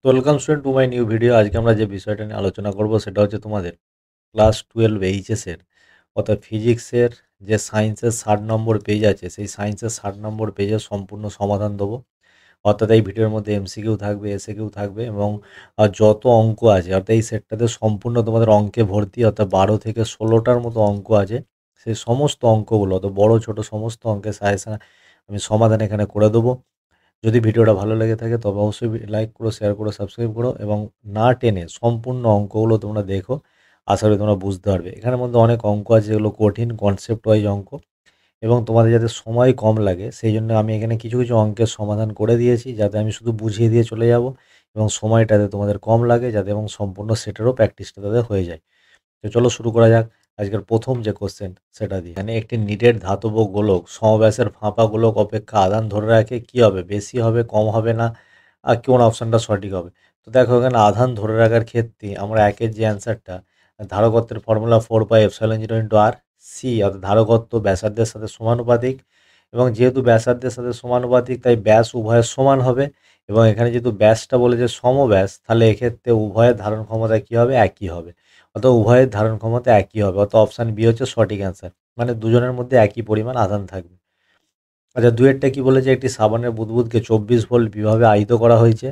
তো welcome student to my new video. আজকে আমরা যে বিষয়টা নিয়ে আলোচনা করব সেটা হচ্ছে তোমাদের ক্লাস 12 এইচএসের অর্থাৎ ফিজিক্সের যে সায়েন্সের 60 নম্বর পেজ আছে, সেই সায়েন্সের 60 নম্বর পেজের সম্পূর্ণ সমাধান দেবো। অর্থাৎ এই ভিডিওর মধ্যে এমসিকিউ থাকবে, এসএকিউ থাকবে এবং যত অঙ্ক আছে অর্থাৎ এই সেটটাতে সম্পূর্ণ তোমাদের অঙ্কে ভর্তি, অর্থাৎ 12 থেকে 16টার মতো অঙ্ক আছে। সেই সমস্ত অঙ্কগুলো অত বড় ছোট সমস্ত অঙ্কের সাজেশন আমি সমাধান এখানে করে দেবো। যদি ভিডিওটা ভালো লেগে থাকে তবে অবশ্যই লাইক করো, শেয়ার করো, সাবস্ক্রাইব করো এবং না টেনে সম্পূর্ণ অঙ্কগুলো তোমরা দেখো। আশা করি তোমরা বুঝতে পারবে। এখানের মধ্যে অনেক অঙ্ক আছে যেগুলো কঠিন কনসেপ্ট ওয়াইজ অঙ্ক, এবং তোমাদের যাতে সময় কম লাগে সেই জন্য আমি এখানে কিছু কিছু অঙ্কের সমাধান করে দিয়েছি, যাতে আমি শুধু বুঝিয়ে দিয়ে চলে যাব এবং সময়টাতে তোমাদের কম লাগে যাতে, এবং সম্পূর্ণ সেটেরও প্র্যাকটিসটা তাদের হয়ে যায়। তো চলো শুরু করা যাক আজকের প্রথম যে কোশ্চেন সেটা দিয়ে। এখানে একটি নিটের ধাতব গোলক সমব্যাসের ফাঁপা গোলক অপেক্ষা আধান ধরে রাখে, কি হবে? বেশি হবে, কম হবে, না আর কোন অপশানটা সঠিক হবে? তো দেখো এখানে আধান ধরে রাখার ক্ষেত্রে আমরা একের যে অ্যান্সারটা, ধারকত্বের ফর্মুলা 4πε0 × R, অর্থাৎ ধারকত্ব ব্যাসার্ধের সাথে সমানুপাতিক, এবং যেহেতু ব্যাসার্ধের সাথে সমানুপাতিক তাই ব্যাস উভয়ের সমান হবে, এবং এখানে যেহেতু ব্যাসটা বলেছে সমব্যাস তাহলে এক্ষেত্রে উভয়ের ধারণ ক্ষমতা কী হবে? একই হবে। অর্থাৎ উভয়ের ধারণ ক্ষমতা একই হবে, অর্থাৎ অপশান বি হচ্ছে সঠিক অ্যান্সার, মানে দুজনের মধ্যে একই পরিমাণ আধান থাকবে। আচ্ছা, দুয়েরটা কি বলেছে? একটি সাবানের বুদবুদকে 24 ভোল্ট বিভবে আহিত করা হয়েছে,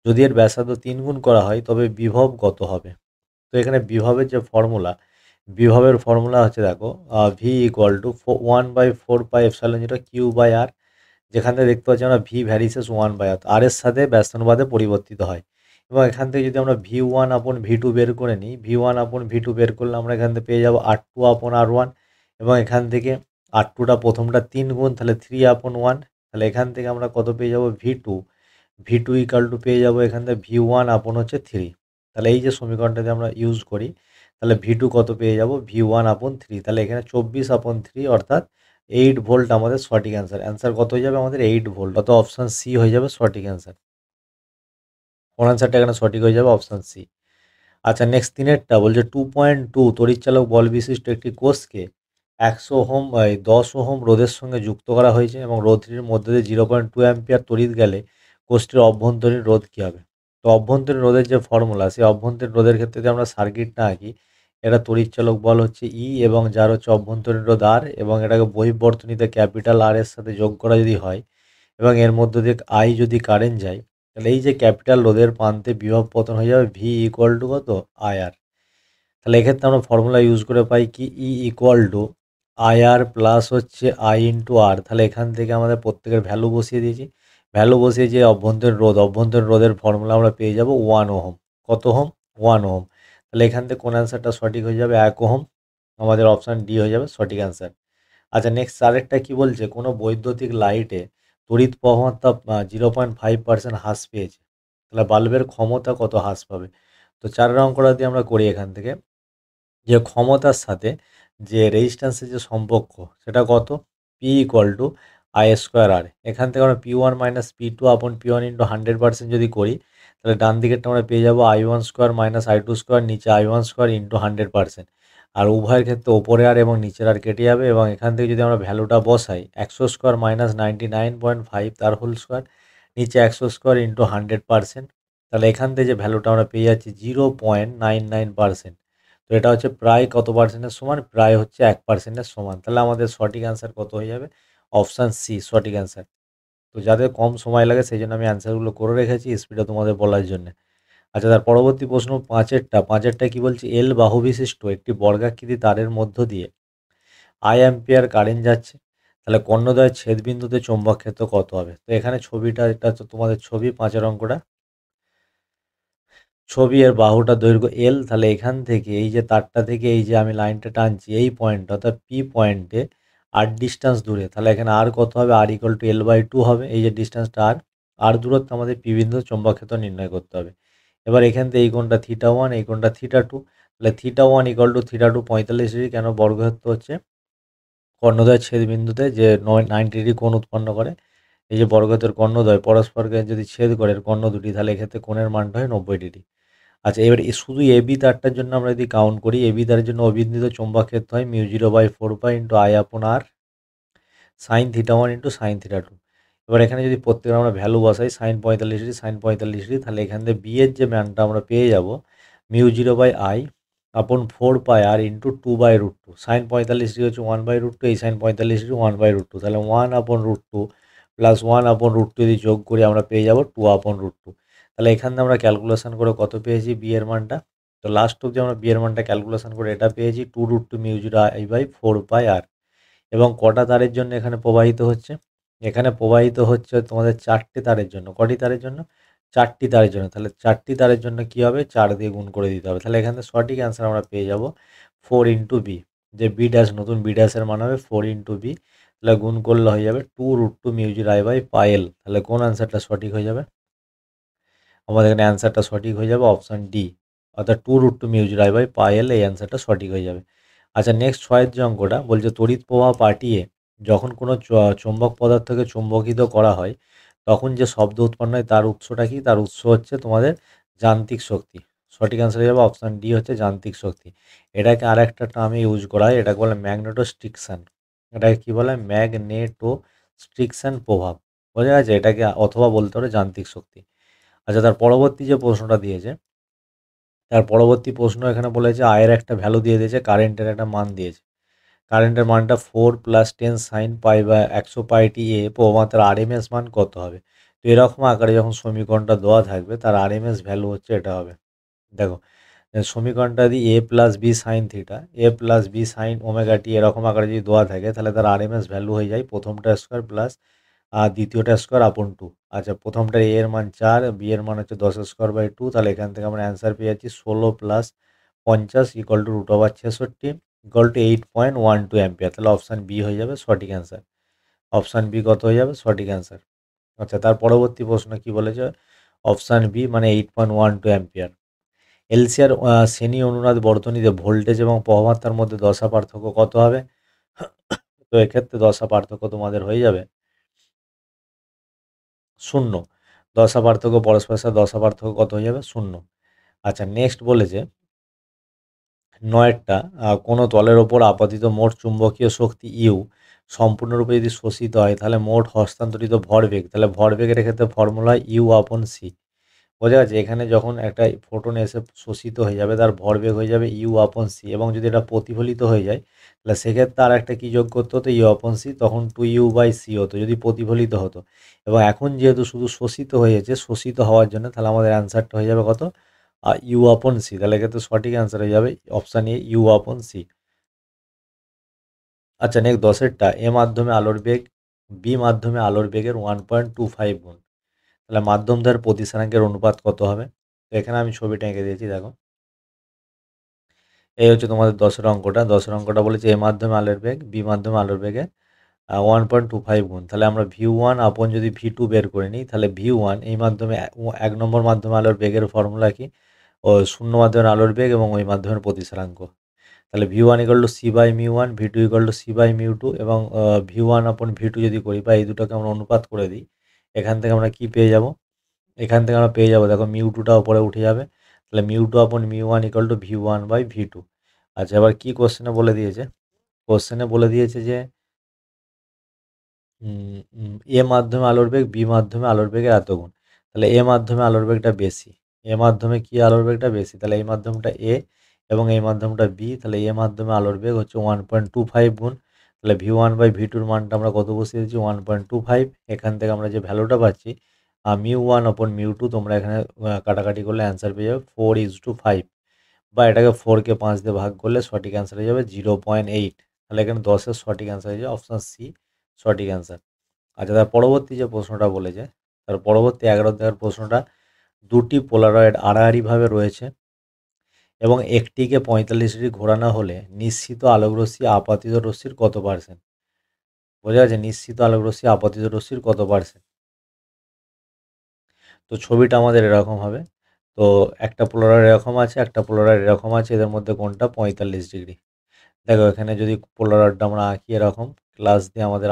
যদি এর ব্যাসার্ধ 3 গুণ করা হয় তবে বিভব কত হবে? তো এখানে বিভবের যে ফর্মুলা, বিভবের ফর্মুলা হচ্ছে দেখো ভি ইকুয়াল টু 1/4πε0 Q/R, যেখান থেকে দেখতে পাচ্ছি আমরা ভি ভ্যারিসেস 1/r, আর এর সাথে ব্যস্তানুপাতে পরিবর্তিত হয়। এবং এখান থেকে যদি আমরা V1/V2 বের করে নিই, V1/V2 বের করলে আমরা এখান থেকে পেয়ে যাবো R2/R1, এবং এখান থেকে R2টা প্রথমটা 3 গুণ, তাহলে 3/1, তাহলে এখান থেকে আমরা কত পেয়ে যাবো? V2 ইকাল টু পেয়ে যাবো এখান থেকে V1/3। তাহলে এই যে সমীকরণটাতে আমরা ইউজ করি, তাহলে V2 কত পেয়ে যাবো? V1/3। তাহলে এখানে 24/3 অর্থাৎ 8 ভোল্ট আমাদের সঠিক অ্যান্সার। অ্যান্সার কত হয়ে যাবে আমাদের? 8 ভোল্ট, অত অপশান সি হয়ে যাবে সঠিক অ্যান্সার। কোন অ্যান্সারটা এখানে সঠিক হয়ে যাবে? Option C. আচ্ছা, নেক্সট তিনেরটা বলছে 2.2 তড়িৎচালক বল বিশিষ্ট একটি কোষকে 10 ওহম রোধের সঙ্গে যুক্ত করা হয়েছে, এবং রোধটির মধ্যে দিয়ে 0.2 অ্যাম্পিয়ার তড়িৎ গেলে কোষটির অভ্যন্তরীণ রোধ কী হবে? তো অভ্যন্তরীণ রোধের যে ফর্মুলা, সেই অভ্যন্তরীণ রোধের ক্ষেত্রে যদি আমরা সার্কিটটা আঁকি, এটা তড়িৎচালক বল হচ্ছে ই, এবং যার হচ্ছে অভ্যন্তরীণ রোধ আর, এবং এটাকে বহির্বর্তনীতে ক্যাপিটাল আর এর সাথে যোগ করা যদি হয়, এবং এর মধ্য দিয়ে আই যদি কারেন্ট যায়, তাহলে এই যে ক্যাপিটাল রোধের প্রান্তে বিভব পতন হয়ে যাবে ভি ইকুয়াল টু কত? আইআর। তাহলে এক্ষেত্রে আমরা ফর্মুলা ইউজ করে পাই কি? ই ইকুয়াল টু আইআর প্লাস হচ্ছে আই ইন্টু আর। তাহলে এখান থেকে আমাদের প্রত্যেকের ভ্যালু বসিয়ে দিয়েছি, ভ্যালু বসিয়ে যে অভ্যন্তরীণ রোধের ফর্মুলা আমরা পেয়ে যাব 1 ওহম। কত ওহম? 1 ওহম। তাহলে এখান থেকে কোন অ্যান্সারটা সঠিক হয়ে যাবে? 1 ওহম। আমাদের অপশান ডি হয়ে যাবে সঠিক অ্যান্সার। আচ্ছা, নেক্সট আরেকটা কি বলছে? কোনো বৈদ্যুতিক লাইটে তড়িৎ প্রবণতা 0.5% হ্রাস পেয়েছে, তাহলে বাল্বের ক্ষমতা কত হ্রাস পাবে? তো 4 অঙ্কটা দিয়ে আমরা করি এখান থেকে, যে ক্ষমতার সাথে যে রেজিস্ট্যান্সের যে সম্পর্ক সেটা কত? P equal to I square R. এখান থেকে আমরা P1 - P2/P1 × 100% যদি করি, তাহলে ডান দিকেরটা আমরা পেয়ে যাবো I1² - I2², নিচে I1² × 100%। আর উভয়ের ক্ষেত্রে ওপরে আর এবং নিচের আর কেটে যাবে, এবং এখান থেকে যদি আমরা ভ্যালুটা বসাই 100² - 99.5 তার হোল স্কোয়ার, নিচে 100² × 100%, তাহলে এখান থেকে যে ভ্যালুটা আমরা পেয়ে যাচ্ছি 0.99%। তো এটা হচ্ছে প্রায় কত পার্সেন্টের সমান? প্রায় হচ্ছে 1%-এর সমান। তাহলে আমাদের সঠিক অ্যান্সার কত হয়ে যাবে? অপশান সি সঠিক অ্যান্সার। তো যাদের কম সময় লাগে সেই জন্য আমি অ্যান্সারগুলো করে রেখেছি স্পিডে তোমাদের বলার জন্য। আচ্ছা, তার পরবর্তী প্রশ্ন পাঁচেরটা কি বলছে? এল বাহু বিশিষ্ট একটি বর্গাকৃতি তারের মধ্য দিয়ে আই অ্যাম্পিয়ার কারেন্ট যাচ্ছে, তাহলে কর্ণদ্বয়ের ছেদবিন্দুতে চৌম্বক ক্ষেত্র কত হবে? তো এখানে ছবিটা, এটা হচ্ছে তোমাদের ছবি, 5 অঙ্কটা ছবি, এর বাহুটা দৈর্ঘ্য এল, তাহলে এখান থেকে এই যে তারটা থেকে এই যে আমি লাইনটা টানছি এই পয়েন্ট অর্থাৎ পি পয়েন্টে আর ডিস্টেন্স দূরে, তাহলে এখানে আর কত হবে? আর ইকুয়াল টু L/2 হবে। এই যে ডিস্টেন্সটা আর দূরত্ব আমাদের পি বিন্দু চৌম্বক ক্ষেত্র নির্ণয় করতে হবে। এবার এখান থেকে এই কোণটা θ1, এই কোণটা θ2, তাহলে θ1 ইকুয়াল টু θ2 45 ডিগ্রি, কেন? বর্গক্ষেত্র হচ্ছে কর্ণদ্বয়ের ছেদ বিন্দুতে যে 90 ডিগ্রি কোণ উৎপন্ন করে। এই যে বর্গক্ষেত্রের কর্ণদ্বয় পরস্পরকে যদি ছেদ করে এর কর্ণ দুটি, তাহলে এক্ষেত্রে কোণের মানটা হয় 90 ডিগ্রি। আচ্ছা, এবার শুধু এবি তারটার জন্য আমরা যদি কাউন্ট করি, এবি তারের জন্য অবিন্দিত চৌম্বক ক্ষেত্র হয় μ0/4π × I/r sin θ1 × sin θ2। এবার এখানে যদি প্রত্যেকের আমরা ভ্যালু বসাই সাইন 45 সাইন 45, তাহলে এখান থেকে বি এর যে ম্যানটা আমরা পেয়ে যাব μ0/i আপন 4πr ইন্টু 2/√2। সাইন 45 হচ্ছে 1/√2, এই সাইন 45 1/√2, তাহলে 1/√2 প্লাস 1/√2 যদি যোগ করি আমরা পেয়ে যাব 2/√2। তাহলে এখান থেকে আমরা ক্যালকুলেশন করে কত পেয়েছি বি এর মানটা। তো লাস্ট অবধি আমরা বি এর মানটা ক্যালকুলেশন করে এটা পেয়েছি 2√2 μ0i/4πr। এবং কটা তারের জন্য এখানে প্রবাহিত হচ্ছে? এখানে প্রবাহিত হচ্ছে তোমাদের 4টে তারের জন্য। কটি তারের জন্য? 4টি তারের জন্য। তাহলে 4টি তারের জন্য কী হবে? 4 দিয়ে গুণ করে দিতে হবে। তাহলে এখানে সঠিক অ্যান্সার আমরা পেয়ে যাব 4 ইন্টু বি। যে বি ড্যাশ নতুন বি ড্যাশের মান হবে 4 ইন্টু বি। তাহলে গুণ করলে হয়ে যাবে 2√2 μ0i/πl। তাহলে কোন অ্যান্সারটা সঠিক হয়ে যাবে? আমাদের এখানে অ্যান্সারটা সঠিক হয়ে যাবে অপশান ডি, অর্থাৎ 2√2 μ0i/πl, এই অ্যান্সারটা সঠিক হয়ে যাবে। আচ্ছা, নেক্সট 6 যে অঙ্কটা বলছে তড়িৎ প্রবাহ পাঠিয়ে যখন কোনো চৌম্বক পদার্থকে চুম্বকিত করা হয় তখন যে শব্দ উৎপন্ন হয় তার উৎসটা কি? তার উৎস হচ্ছে তোমাদের যান্ত্রিক শক্তি। সঠিক অ্যান্সার হয়ে যাবে অপশান ডি, হচ্ছে যান্ত্রিক শক্তি। এটাকে আর একটা টার্মে ইউজ করা হয়, এটাকে বলে ম্যাগনেটোস্ট্রিকশন। এটাকে কী বলে? ম্যাগনেটোস্ট্রিকশন প্রভাব। বোঝা গেছে? এটাকে অথবা বলতে পারে যান্ত্রিক শক্তি। আচ্ছা, তার পরবর্তী যে প্রশ্নটা দিয়েছে, তার পরবর্তী প্রশ্ন এখানে বলেছে আয়ের একটা ভ্যালু দিয়ে দিয়েছে, কারেন্টের একটা মান দিয়েছে। কারেন্টের মানটা 4 + 10 sin π/100πt এ প্রবাহমাত্রার আরএমএস মান কত হবে? তো এরকম আকারে যখন সমীকরণটা দেওয়া থাকবে তার আরএমএস ভ্যালু হচ্ছে এটা হবে। দেখো, সমীকরণটা যদি a + b sin θ, a + b sin ωt এরকম আকারে যদি দেওয়া থাকে তাহলে তার আরএমএস ভ্যালু হয়ে যায় প্রথমটা স্কোয়ার প্লাস দ্বিতীয়টা স্কোয়ার আপন 2। আচ্ছা, প্রথমটা a এর মান 4, b এর মান হচ্ছে 10^2/2। তাহলে এখান থেকে আমরা অ্যান্সার পেয়ে যাচ্ছি 16 + 50 = √66 = 8.12 অ্যাম্পিয়ার। তাহলে অপশান বি হয়ে যাবে সঠিক অ্যান্সার। অপশান বি কত হয়ে যাবে? সঠিক অ্যান্সার। আচ্ছা, তার পরবর্তী প্রশ্ন কি বলেছে? অপশান বি মানে 8.12 অ্যাম্পিয়ার। এলসিআর শ্রেণী অনুনাদ বর্তনীতে ভোল্টেজ এবং প্রবাহমাত্রার মধ্যে দশা পার্থক্য কত হবে? তো এক্ষেত্রে দশা পার্থক্য তোমাদের হয়ে যাবে 0। দশা পার্থক্য পরস্পরের সাথে দশা পার্থক্য কত হয়ে যাবে? 0। আচ্ছা, নেক্সট বলেছে 9টা কোনো তলের ওপর আপাতিত মোট চুম্বকীয় শক্তি ইউ সম্পূর্ণরূপে যদি শোষিত হয় তাহলে মোট হস্তান্তরিত ভরবেগ, তাহলে ভরবেগের ক্ষেত্রে ফর্মুলা u/c। বোঝা গেছে? এখানে যখন একটা ফোটন এসে শোষিত হয়ে যাবে তার ভরবেগ হয়ে যাবে u/c, এবং যদি এটা প্রতিফলিত হয়ে যায় তাহলে সেক্ষেত্রে আর একটা কী যোগ করতে হতো? u/c, তখন 2u/c হতো যদি প্রতিফলিত হতো। এবং এখন যেহেতু শুধু শোষিত হয়েছে, শোষিত হওয়ার জন্য তাহলে আমাদের অ্যান্সারটা হয়ে যাবে কত? u/c। তাহলে এক্ষেত্রে সঠিক অ্যান্সার হয়ে যাবে অপশান এ, u/c। আচ্ছা, নেক্সট 10এরটা এ মাধ্যমে আলোর বেগ বি মাধ্যমে আলোর বেগের 1.25 গুণ। তাহলে মাধ্যম দ্বয়ের প্রতিসরাঙ্কের অনুপাত কত হবে? তো এখানে আমি ছবিটা এঁকে দিয়েছি, দেখো। এই হচ্ছে তোমাদের 10এর অঙ্কটা। 10এর অঙ্কটা বলেছে এ মাধ্যমে আলোর বেগ বি মাধ্যমে আলোর বেগের 1.25 গুণ। তাহলে আমরা v1 আপন যদি v2 বের করে নিই তাহলে v1 এই মাধ্যমে 1 নম্বর মাধ্যমে আলোর বেগের ফর্মুলা কি? ও 0 মাধ্যমের আলোর বেগ এবং ওই মাধ্যমের প্রতিসরাঙ্ক। তাহলে v1 = c/μ1, v2 = c/μ2, এবং v1 আপন v2 যদি করি বা এই দুটোকে আমরা অনুপাত করে দিই, এখান থেকে আমরা কি পেয়ে যাব? এখান থেকে আমরা পেয়ে যাব, দেখো, μ2টা উপরে উঠে যাবে। তাহলে μ2 আপন μ1 = v1/v2। আচ্ছা, এবার কি কোশ্চেনে বলে দিয়েছে? কোশ্চেনে বলে দিয়েছে যে এ মাধ্যমে আলোর বেগ বি মাধ্যমে আলোর বেগের এত গুণ। তাহলে এ মাধ্যমে আলোর বেগটা বেশি। এ মাধ্যমে কি আলোর বেগটা বেশি? তাহলে এই মাধ্যমটা এ এবং এই মাধ্যমটা বি। তাহলে এ মাধ্যমে আলোর বেগ হচ্ছে 1.25 গুণ। তাহলে v1/v2-র মানটা আমরা কত বসিয়ে দিচ্ছি? 1.25। এখান থেকে আমরা যে ভ্যালুটা পাচ্ছি μ1 আপন μ2, তোমরা এখানে কাটাকাটি করলে অ্যান্সার পেয়ে যাবে 4:5, বা এটাকে 4কে 5 দিয়ে ভাগ করলে সঠিক অ্যান্সার হয়ে যাবে 0.8। তাহলে এখানে 10-এর সঠিক অ্যান্সার হয়ে যাবে অপশান সি, সঠিক অ্যান্সার। আচ্ছা, তার পরবর্তী যে প্রশ্নটা বলেছে, তার পরবর্তী 11 অধ্যায়ের প্রশ্নটা, দুটি পোলারয়েড আড়াআড়িভাবে রয়েছে এবং একটিকে 45 ডিগ্রি ঘোরানো হলে নিশ্চিত আলোকরশ্মি আপাতিত রশ্মির কত %? বোঝা গেছে? নিশ্চিত আলোকরশ্মি আপাতিত রশ্মির কত %? তো ছবিটা আমাদের এরকম হবে। তো একটা পোলারয়েড এরকম আছে, একটা পোলারয়েড এরকম আছে, এদের মধ্যে কোনটা 45 ডিগ্রি? দেখো, এখানে যদি পোলারয়েডটা আমরা আঁকি এরকম, ক্লাস দিয়ে আমাদের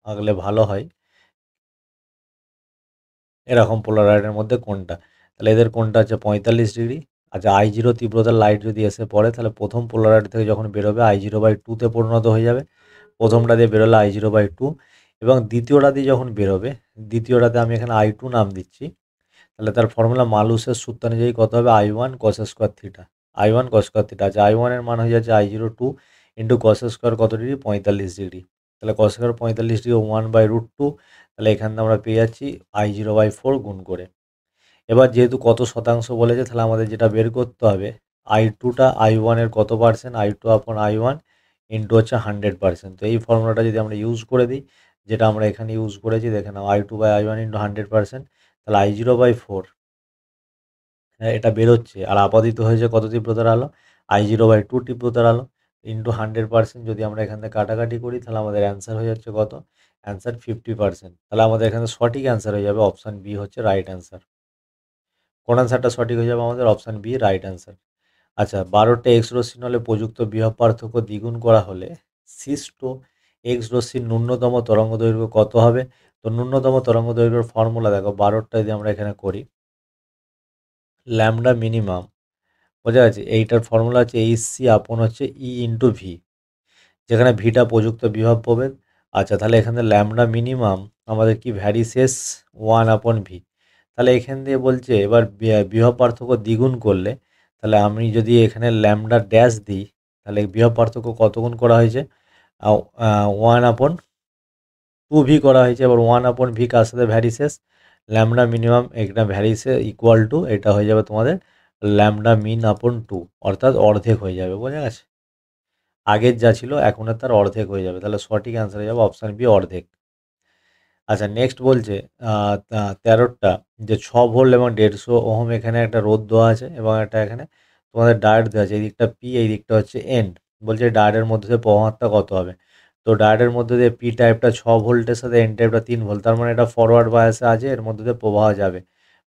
আঁকলে ভালো হয়। এরকম পোলারয়েডের মধ্যে কোনটা? তাহলে এদের কোনটা হচ্ছে 45 ডিগ্রি। আচ্ছা, I0 তীব্রতার লাইট যদি এসে পড়ে তাহলে প্রথম পোলারয়েড থেকে যখন বেরোবে I0/2 তে পরিণত হয়ে যাবে। প্রথমটা দিয়ে বেরোলে I0/2, এবং দ্বিতীয়টাতে যখন বেরোবে, দ্বিতীয়টাতে আমি এখানে I2 নাম দিচ্ছি, তাহলে তার ফর্মুলা মালুসের সূত্র অনুযায়ী কত হবে I1 cos square theta, I1 cos square theta. আচ্ছা I1 এর মান হয়ে যাচ্ছে I02 ইন্টু কস স্কোয়ার কত ডিগ্রি 45 ডিগ্রি, তাহলে কস স্কোয়ার 45 ডিগ্রি 1/√2, তাহলে এখান থেকে আমরা পেয়ে যাচ্ছি I0/4 গুণ করে। এবার যেহেতু কত শতাংশ বলেছে, তাহলে আমাদের যেটা বের করতে হবে I2টা I1 এর কত পার্সেন্ট, I2 আপন I1 ইন্টু হচ্ছে 100%। তো এই ফর্মুলাটা যদি আমরা ইউজ করে দিই, যেটা আমরা এখানে ইউজ করেছি, দেখে নাও I2/I1 ইন্টু 100%, তাহলে I0/4 এটা বেরোচ্ছে, আর আপাদিত হয়েছে কত তীব্রতার আলো, I0/2 তীব্রতার আলো ইন্টু 100%। যদি আমরা এখান থেকে কাটাকাটি করি, তাহলে আমাদের অ্যান্সার হয়ে যাচ্ছে কত, অ্যান্সার 50%। তাহলে আমাদের এখানে সঠিক অ্যান্সার হয়ে যাবে অপশান বি হচ্ছে রাইট অ্যান্সার। কোন অ্যান্সারটা সঠিক হয়ে যাবে আমাদের, অপশান বি রাইট অ্যান্সার। আচ্ছা 12টা এক্স রশ্মি নলে প্রযুক্ত বিভব পার্থক্য দ্বিগুণ করা হলে সৃষ্ট এক্স রশ্মির ন্যূনতম তরঙ্গ দৈর্ঘ্য কত হবে। তো ন্যূনতম তরঙ্গ দৈর্ঘ্যের ফর্মুলা দেখো, 12টা যদি আমরা এখানে করি, ল্যামডা মিনিমাম, বোঝা গেছে, এইটার ফর্মুলা হচ্ছে এইচসি আপন হচ্ছে ই ইন্টু ভি, যেখানে ভিটা প্রযুক্ত বিভব প্রভেদ। আচ্ছা তাহলে এখানে ল্যামডা মিনিমাম আমাদের কি ভ্যারিসেস 1/ভি, তাহলে এখান দিয়ে বলছে এবার বিভব পার্থক্য দ্বিগুণ করলে, তাহলে আমি যদি এখানে ল্যামডা ড্যাশ দিই, তাহলে বিভব পার্থক্য কত গুণ করা হয়েছে, 1/2ভি করা হয়েছে। এবার 1/ভি কার সাথে ভ্যারিসেস, ল্যামডা মিনিমাম একটা ভ্যারিসে ইকুয়াল টু, এটা হয়ে যাবে তোমাদের ল্যামডা মিন আপন 2, অর্থাৎ অর্ধেক হয়ে যাবে, বোঝা গেছে, আগের যা ছিল এখনের তার অর্ধেক হয়ে যাবে, তাহলে সঠিক অ্যান্সার হয়ে যাবে অপশান বি অর্ধেক। আচ্ছা নেক্সট বলছে 13টা যে 6 ভোল্ট এবং 150 ওহম এখানে একটা রোধ দেওয়া আছে, এবং একটা এখানে তোমাদের ডায়োড দেওয়া আছে, এই দিকটা পি, এই দিকটা হচ্ছে এন। বলছে ডায়োডের মধ্যে দিয়ে প্রবাহটা কত হবে। তো ডায়োডের মধ্যে দিয়ে পি টাইপটা 6 ভোল্টের সাথে এন টাইপটা 3 ভোল্ট, তার মানে এটা ফরওয়ার্ড বায়াসে আছে, এর মধ্যে দিয়ে প্রবাহ যাবে।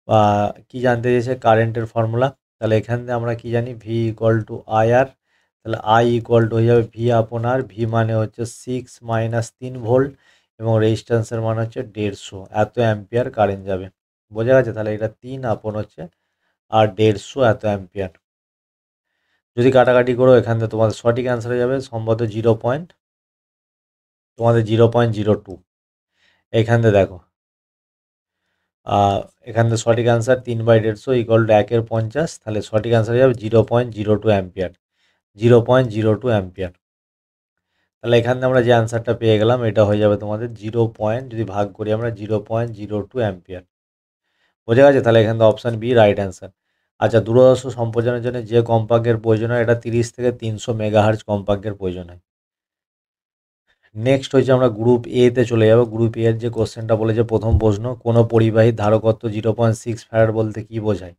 বা কি জানতে চেয়েছে, কারেন্টের ফর্মুলা, তাহলে এখান থেকে আমরা কি জানি, ভি ইকুয়াল টু আই আর, তাহলে আই ইকুয়াল টু হয়ে যাবে ভি আপন আর, ভি মানে হচ্ছে 6 - 3 ভোল্ট, এবং রেজিস্ট্যান্সের মান হচ্ছে 150, এত অ্যাম্পিয়ার কারেন্ট যাবে, বোঝা গেছে। তাহলে এটা 3 আপন হচ্ছে আর 150 এত অ্যাম্পিয়ার। যদি কাটাকাটি করো, এখান থেকে তোমাদের সঠিক অ্যান্সার হয়ে যাবে সম্ভবত তোমাদের 0.02। এখান থেকে দেখো এখান থেকে সঠিক অ্যান্সার 3/150 ইকুয়াল টু 1/50, তাহলে সঠিক অ্যান্সার হয়ে যাবে 0.02 অ্যাম্পিয়ার, 0.02 অ্যাম্পিয়ার। তাহলে এখান থেকে আমরা যে অ্যান্সারটা পেয়ে গেলাম, এটা হয়ে যাবে তোমাদের যদি ভাগ করি আমরা 0.02 অ্যাম্পিয়ার, বোঝা গেছে। তাহলে এখান থেকে অপশান বি রাইট অ্যান্সার। আচ্ছা দূরদর্শ সম্প্রচারের জন্য যে কম্পাঙ্কের প্রয়োজন হয়, এটা 30 থেকে 300 মেগাহার্জ কম্পাঙ্কের প্রয়োজন হয়। নেক্সট হচ্ছে আমরা গ্রুপ এ তে চলে যাব। গ্রুপ এ এর যে কোশ্চেনটা বলেছে, প্রথম প্রশ্ন, কোনো পরিবাহীর ধারকত্ব 0.6 ফ্যারাড বলতে কি বোঝায়।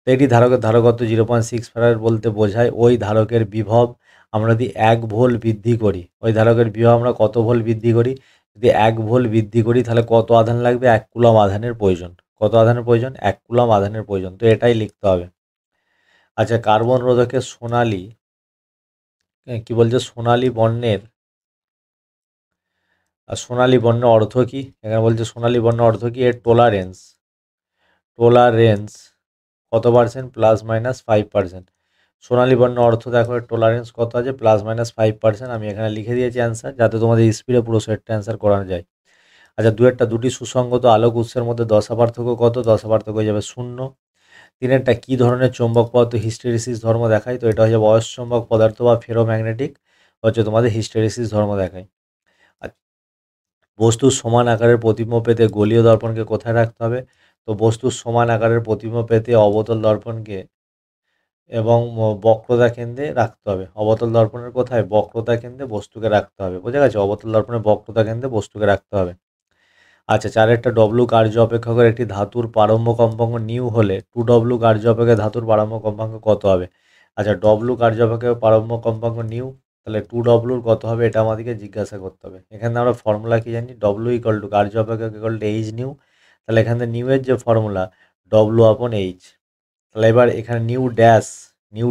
তো এটি ধারকত্ব 0.6 ফ্যারাড বলতে বোঝায় ওই ধারকের বিভব আমরা যদি 1 ভোল্ট বৃদ্ধি করি, ওই ধারকের বিভব আমরা কত ভোল্ট বৃদ্ধি করি, যদি 1 ভোল্ট বৃদ্ধি করি, তাহলে কত আধান লাগবে, 1 কুলম আধানের প্রয়োজন। কত আধানের প্রয়োজন, 1 কুলম আধানের প্রয়োজন, তো এটাই লিখতে হবে। আচ্ছা কার্বন রোধকের সোনালী কি বলছে, সোনালী বর্ণের অর্থ কি, এখানে বলছে সোনালী বর্ণের অর্থ কি, এর টোলারেন্স কত পার্সেন্ট, +- 5%। সোনালী বর্ণের অর্থ দেখো, এর টোলারেন্স কত আছে, +- 5%। আমি এখানে লিখে দিয়েছি অ্যান্সার, যাতে তোমাদের স্পিডে পুরো সেটটা অ্যান্সার করানো যায়। আচ্ছা দুটি সুসংগত আলোক উৎসের মধ্যে দশা পার্থক্য কত, দশা পার্থক্য হয়ে যাবে 0। তিনেরটা কী ধরনের চৌম্বক পদার্থ হিস্টেরিসিস ধর্ম দেখায়, তো এটা হয়ে যাবে অয়স্চম্বক পদার্থ বা ফেরোম্যাগনেটিক হচ্ছে তোমাদের হিস্টেরিসিস ধর্ম দেখায়। আর বস্তুর সমান আকারের প্রতিবিম্ব পেতে গোলীয় দর্পণকে কোথায় রাখতে হবে, তো বস্তুর সমান আকারের প্রতিবিম্ব পেতে অবতল দর্পণকে এবং বক্রতা কেন্দ্রে রাখতে হবে। অবতল দর্পণের কোথায়, বক্রতা কেন্দ্রে বস্তুকে রাখতে হবে, বোঝা গেছে, অবতল দর্পণের বক্রতা কেন্দ্রে বস্তুকে রাখতে হবে। আচ্ছা চারেরটা ডব্লু কার্য অপেক্ষকের একটি ধাতুর প্রারম্ভ কম্পাঙ্ক নিউ হলে 2W কার্য অপেক্ষক ধাতুর প্রারম্ভ কম্পাঙ্ক কত হবে। আচ্ছা ডব্লু কার্য অপেক্ষকের প্রারম্ভ কম্পাঙ্ক নিউ, তাহলে 2W কত হবে, এটা আমাদেরকে জিজ্ঞাসা করতে হবে। এখানে আমরা ফর্মুলা কি জানি, ডব্লু ইকুয়াল টু কার্য অপেক্ষক ইকুয়াল টু এইচ নিউ, তাহলে এখানে নিউ এর যে ফর্মুলা ডব্লু আপন এইচ। তাহলে এবার এখানে নিউ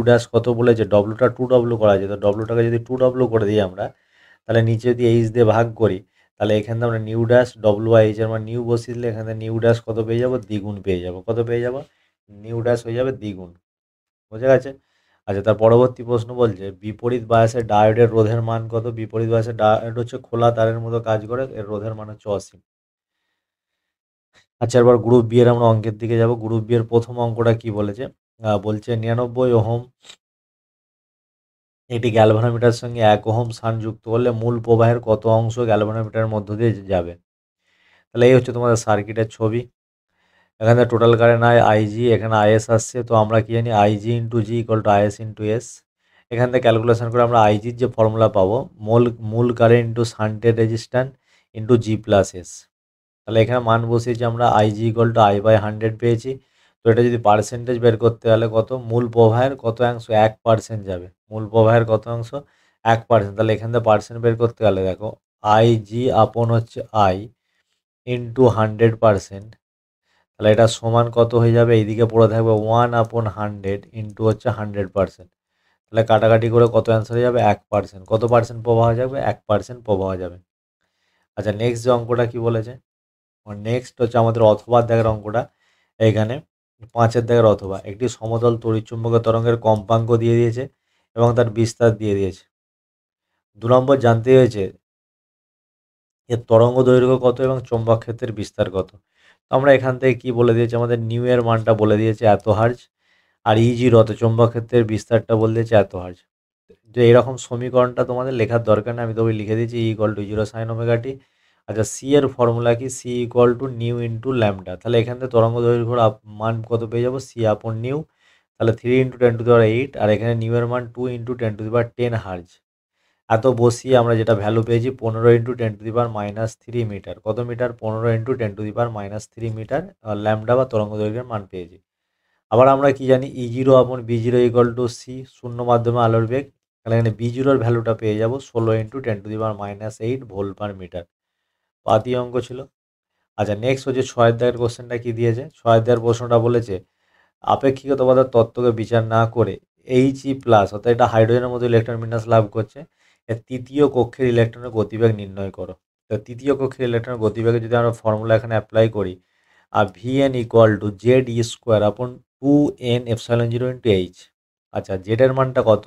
ড্যাশ কত বলেছে, ডব্লুটা 2W করা আছে, তো ডব্লুটাকে যদি 2W করে দিই আমরা, তাহলে নিচে যদি এইচ দিয়ে ভাগ করি, তাহলে এখানে আমরা নিউ ড্যাশ WH এর মানে নিউ বসিয়ে দিলে এখানে নিউ ড্যাশ কত পেয়ে যাবো, দ্বিগুণ পেয়ে যাবো। কত পেয়ে যাবো, নিউ ড্যাশ হয়ে যাবে দ্বিগুণ, বোঝা গেছে। আচ্ছা, তার পরবর্তী প্রশ্ন বলছে বিপরীত বায়াসের ডায়োডের রোধের মান কত? বিপরীত বায়াসের ডায়োড হচ্ছে খোলা তারের মতো কাজ করে, এর রোধের মান হচ্ছে অসীম। আচ্ছা, এবার গ্রুপ বি এর আমরা অঙ্কের দিকে যাব। গ্রুপ বি এর প্রথম অঙ্কটা কি বলেছে? বলছে 99 ওহম একটি গ্যালভানোমিটারের সঙ্গে 1 ওহম শান যুক্ত করলে মূল প্রবাহের কত অংশ গ্যালভানোমিটারের মধ্য দিয়ে যাবে? তাহলে এই হচ্ছে তোমাদের সার্কিটের ছবি। এখানে টোটাল কারেন্ট আইজি, এখানে আইএস আসছে, তো আমরা কি জানি IG into G equal to is into S. এখান থেকে ক্যালকুলেশন করে আমরা আইজির যে ফর্মুলা পাবো, মূল কারেন্ট ইন্টু শান্টের resistance into G plus S. তাহলে এখানে মান বসিয়েছি আমরা আইজি ইকুয়াল টু I/100 পেয়েছি। তো এটা যদি পার্সেন্টেজ বের করতে হলে কত, মূল প্রবাহের কত অংশ 1% যাবে, মূল প্রবাহের কত অংশ 1%। তাহলে এখান থেকে পার্সেন্ট বের করতে গেলে দেখো আইজি আপন হচ্ছে আই ইন্টু 100%। তাহলে এটা সমান কত হয়ে যাবে, এইদিকে পড়ে থাকবে 1/100 ইন্টু হচ্ছে 100%। তাহলে কাটাকাটি করে কত অ্যান্সার হয়ে যাবে 1%। কত পার্সেন্ট প্রবাহ যাবে? 1% প্রবাহ যাবে। আচ্ছা, নেক্সট যে অঙ্কটা কি বলেছে, নেক্সট হচ্ছে আমাদের অথবা দাগের অঙ্কটা। এইখানে 5-এর দাগের অথবা একটি সমতল তড়িৎচুম্বকীয় তরঙ্গের কম্পাঙ্ক দিয়ে দিয়েছে এবং তার বিস্তার দিয়ে দিয়েছে। 2 নম্বর জানতে হয়েছে এর তরঙ্গ দৈর্ঘ্য কত এবং চৌম্বক ক্ষেত্রের বিস্তার কত। তো আমরা এখান থেকে কি বলে দিয়েছি, আমাদের নিউ এর মানটা বলে দিয়েছে এত হার্জ, আর ইজির অত চৌম্বক ক্ষেত্রের বিস্তারটা বলে দিয়েছে এত হার্জ। তো এরকম সমীকরণটা তোমাদের লেখার দরকার নেই, আমি তবে লিখে দিয়েছি equal to 0 sine omega t. আচ্ছা, সি এর ফর্মুলা কি? C equal to nu into lambda. তাহলে এখান থেকে তরঙ্গ দৈর্ঘ্যের মান কত পেয়ে যাবো? সি আপন নিউ। তাহলে 3 ইন্টু 10⁸, আর এখানে নিউ এর মান 2 ইন্টু 10⁻10 হার্জ। এত বসিয়ে আমরা যেটা ভ্যালু পেয়েছি 15 ইন্টু 10⁻³ মিটার। কত মিটার? 15 ইন্টু 10⁻³ মিটার ল্যামডা বা তরঙ্গ দৈর্ঘ্যের মান পেয়েছি। আবার আমরা কি জানি ই0 আপন বি0 ইকুয়াল টু সি, শূন্য মাধ্যমে আলোর বেগ। তাহলে এখানে বি0 এর ভ্যালুটা পেয়ে যাবো 16 ইন্টু 10⁻8 ভোল্ট পার মিটার। পাতি অঙ্ক ছিল। আচ্ছা, নেক্সট হচ্ছে 6 দাগের কোশ্চেনটা কি দিয়েছে? 6 দাগের প্রশ্নটা বলেছে আপেক্ষিকতাবাদের তত্ত্বকে বিচার না করে He প্লাস অর্থাৎ এটা হাইড্রোজেনের মতো ইলেকট্রন বিন্যাস লাভ করছে, এর তৃতীয় কক্ষের ইলেকট্রনের গতিবেগ নির্ণয় করো। তো তৃতীয় কক্ষের ইলেকট্রনের গতিবেগে যদি আমরা ফর্মুলা এখানে অ্যাপ্লাই করি, আর Vn equal to Z E square আপন 2n এপসাইলন 0 ইন্টু এইচ। আচ্ছা, জেডের মানটা কত?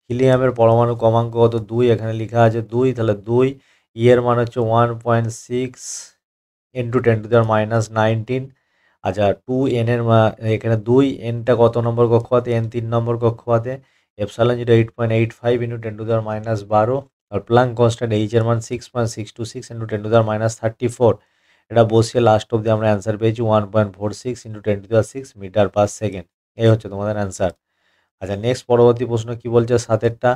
হিলিয়ামের পরমাণু ক্রমাঙ্ক কত? 2, এখানে লেখা আছে 2, তাহলে 2। ই এর মান হচ্ছে 1.6 ইন্টু 10⁻19। আচ্ছা, 2n এর এখানে 2 nটা কত নম্বর কক্ষপথে? n 3 নম্বর কক্ষপথে। Epsilon 0 8.85 into 10⁻12। আর প্লাঙ্ক কনস্ট্যান্ট এইচ এর মান 6.626 ইন্টু 10⁻34। এটা বসিয়ে লাস্ট অব্দি আমরা অ্যান্সার পেয়েছি 1.46 ইন্টু 10⁶ মিটার পার সেকেন্ড। এই হচ্ছে তোমাদের অ্যান্সার। আচ্ছা, নেক্সট পরবর্তী প্রশ্ন কি বলছে? 7-এরটা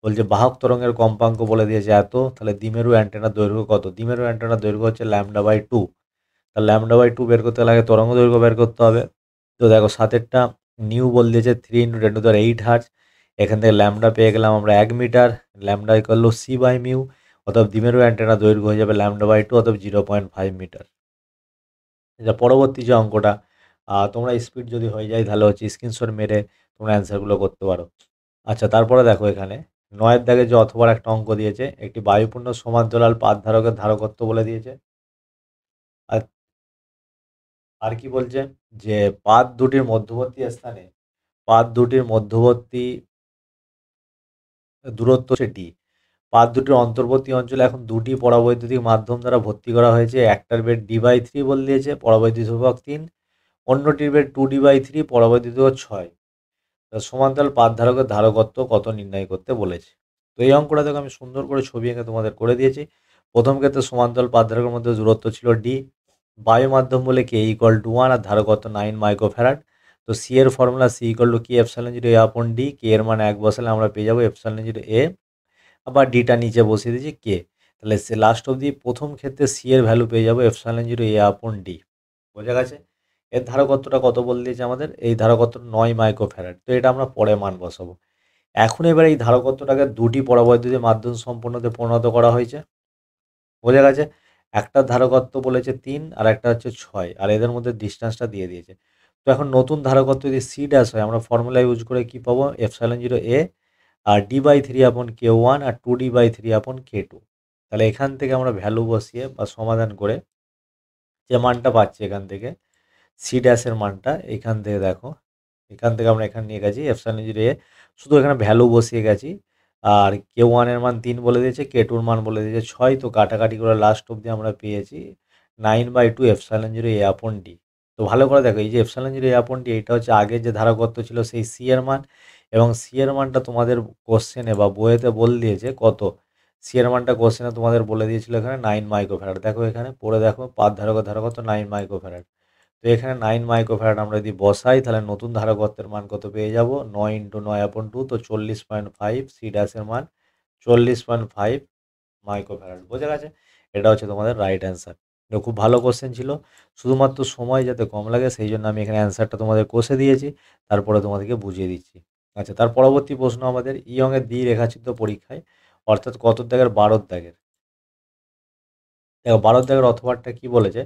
বলছে বাহক তরঙ্গের কম্পাঙ্ক বলে দিয়েছে এত, তাহলে দ্বিমেরু অ্যান্টেনার দৈর্ঘ্য কত? দ্বিমেরু অ্যান্টেনার দৈর্ঘ্য হচ্ছে λ/2। তাহলে λ/2 বের করতে গেলে আগে তরঙ্গ দৈর্ঘ্য বের করতে হবে। তো দেখো 7-এরটা নিউ বলে দিয়েছে 3 ইন্টু 10⁸ হার্জ। এখান থেকে ল্যামডা পেয়ে গেলাম আমরা 1 metre. Lambda equal to C by mu, অতএব দ্বিমেরু অ্যান্টেনার দৈর্ঘ্য হয়ে যাবে λ/2, অতএব 0.5 মিটার। এটা পরবর্তী যে অঙ্কটা, তোমরা স্পিড যদি হয়ে যায় তাহলে হচ্ছে স্ক্রিনশট মেরে তোমরা অ্যান্সারগুলো করতে পারো। আচ্ছা, তারপরে দেখো এখানে 9-এর দাগে যে অথবার একটা অঙ্ক দিয়েছে, একটি বায়ুপূর্ণ সমান্তরাল পাত ধারকের ধারকত্ব বলে দিয়েছে। আর আর কি বলছে যে পাত দুটির মধ্যবর্তী স্থানে পাত দুটির মধ্যবর্তী দূরত্ব হচ্ছে ডি। পাত দুটির অন্তর্বর্তী অঞ্চলে এখন দুটি পরাবৈদ্যুতিক মাধ্যম দ্বারা ভর্তি করা হয়েছে। একটার বেড D/3 বলে দিয়েছে, পরাবৈদ্যুতিক ধ্রুবক 3। অন্যটির বেড 2D/3, পরাবৈদ্যুতিক ধ্রুবক 6। সমান্তরাল পাত ধারকের ধারকত্ব কত নির্ণয় করতে বলেছে। তো এই অঙ্কটা দেখো আমি সুন্দর করে ছবি এঁকে তোমাদের করে দিয়েছি। প্রথম ক্ষেত্রে সমান্তরাল পাত ধারকের মধ্যে দূরত্ব ছিল ডি, বায়ু মাধ্যম বলে K equal to 1, R ধারকত্ব 9 microfarad. তো সি এর ফর্মুলা সি ইকুয়াল টু কি এপসাইলন 0 এ আপন ডি। কে এর মান 1 বসালে আমরা পেয়ে যাবো এপসাইলন 0 এ, আবার ডিটা নিচে বসিয়ে দিয়েছি কে। তাহলে সে লাস্ট অবধি প্রথম ক্ষেত্রে সি এর ভ্যালু পেয়ে যাবো এপসাইলন 0 এ আপন ডি। বোঝা গেছে? এর ধারকত্বটা কত বলে দিয়েছে আমাদের? এই ধারকত্ব 9 মাইক্রোফ্যারাড। তো এটা আমরা পরে মান বসাবো। এখন এবার এই ধারকত্বটাকে দুটি পরাবৈদ্যুতিক মাধ্যম সম্পূর্ণতে পরিণত করা হয়েছে। বোঝা গেছে? একটা ধারকত্ব বলেছে 3, আর একটা হচ্ছে 6, আর এদের মধ্যে ডিস্টেন্সটা দিয়ে দিয়েছে। তো এখন নতুন ধারকত্ব যদি সি ড্যাশ হয়, আমরা ফর্মুলা ইউজ করে কি পাবো? এপসাইলন 0 এ আর D/3 আপন K1 আর 2D/3 আপন K2। তাহলে এখান থেকে আমরা ভ্যালু বসিয়ে বা সমাধান করে যে মানটা পাচ্ছি এখান থেকে সি ড্যাশের মানটা, এখান থেকে দেখো এখান থেকে আমরা এখানে নিয়ে গেছি এপসাইলন জিরো এ, শুধু এখানে ভ্যালু বসিয়ে গেছি। আর কে ওয়ানের মান 3 বলে দিয়েছে, কে টুর মান বলে দিয়েছে 6। তো কাটাকাটি করে লাস্ট অবধি আমরা পেয়েছি 9/2 এপসাইলন জিরো এ আপন ডি। তো ভালো করে দেখো, এই যে এপসাইলন জিরো এ আপন ডি, এটা হচ্ছে আগের যে ধারকত্ব ছিল সেই সি এর মান, এবং সি এর মানটা তোমাদের কোশ্চেনে বা বইয়েতে বলে দিয়েছে কত। সি এর মানটা কোশ্চেনে তোমাদের বলে দিয়েছিল এখানে 9 মাইক্রোফ্যারাড। দেখো এখানে পড়ে দেখো, পাত ধারকত্ব 9 মাইক্রোফ্যারাড। তো এখানে 9 মাইক্রোফ্যারাড আমরা যদি বসাই, তাহলে নতুন ধারকত্বের মান কত পেয়ে যাব, 9 × 9/2, তো 40.5। সি ড্যাশের মান 40.5 মাইক্রোফ্যারাড। বোঝা গেছে? এটা হচ্ছে তোমাদের রাইট অ্যান্সার। এটা খুব ভালো কোশ্চেন ছিল, শুধুমাত্র সময় যাতে কম লাগে সেই জন্য আমি এখানে অ্যান্সারটা তোমাদের কষে দিয়েছি, তারপরে তোমাদেরকে বুঝিয়ে দিচ্ছি। আচ্ছা, তার পরবর্তী প্রশ্ন আমাদের ইয়ংয়ের দ্বি রেখাচিত্র পরীক্ষায়, অর্থাৎ কত দাগের, 12 দাগের। দেখো 12 দাগের অথবাটা কি বলেছে,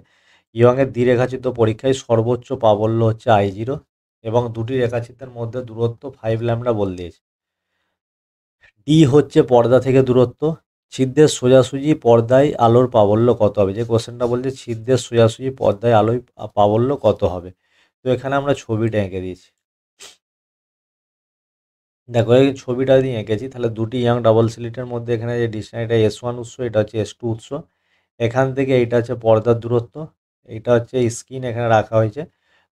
ইয়ংয়ের দ্বি রেখাচিত্র পরীক্ষায় সর্বোচ্চ প্রাবল্য হচ্ছে I0, এবং দুটি রেখাচিত্রের মধ্যে দূরত্ব 5 ল্যামডা বলে দিয়েছে। ডি হচ্ছে পর্দা থেকে দূরত্ব। ছিদ্রের সোজাসুজি পর্দায় আলোর প্রাবল্য কত হবে? যে কোশ্চেনটা বলছে ছিদ্রের সোজাসুজি পর্দায় আলোয় প্রাবল্য কত হবে। তো এখানে আমরা ছবিটা এঁকে দিয়েছি। দেখো এই ছবিটা যদি এঁকেছি, তাহলে দুটি ইয়াং ডাবল স্লিটের মধ্যে এখানে যে ডিস্টেন্স, এটা S1 উৎস, এটা হচ্ছে S2 উৎস। এখান থেকে এইটা হচ্ছে পর্দার দূরত্ব, এইটা হচ্ছে স্ক্রিন এখানে রাখা হয়েছে।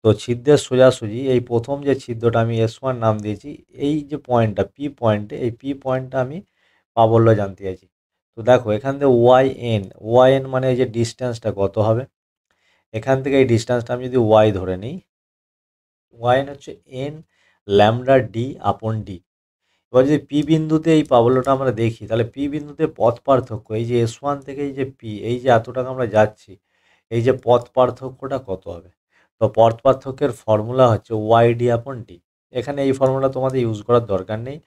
তো ছিদ্রের সোজাসুজি এই প্রথম যে ছিদ্রটা আমি S1 নাম দিয়েছি, এই যে পয়েন্টটা পি পয়েন্টে, এই পি পয়েন্টটা আমি প্রাবল্য জানতে চাইছি। তো দেখো এখান থেকে ওয়াই এন মানে এই যে ডিস্টেন্সটা কত হবে, এখান থেকে এই ডিস্টেন্সটা আমি যদি ওয়াই ধরে নিই, ওয়াই এন হচ্ছে এন ল্যামডা ডি আপন ডি। এবার যদি পি বিন্দুতে এই প্রাবল্যটা আমরা দেখি, তাহলে পি বিন্দুতে পথ পার্থক্য, এই যে S1 থেকে এই যে পি, এই যে এত টাকা আমরা যাচ্ছি, এই যে পথ পার্থক্যটা কত হবে। তো পথ পার্থক্যের ফর্মুলা হচ্ছে ওয়াই ডি আপন ডি। এখানে এই ফর্মুলা তোমাদের ইউজ করার দরকার নেই।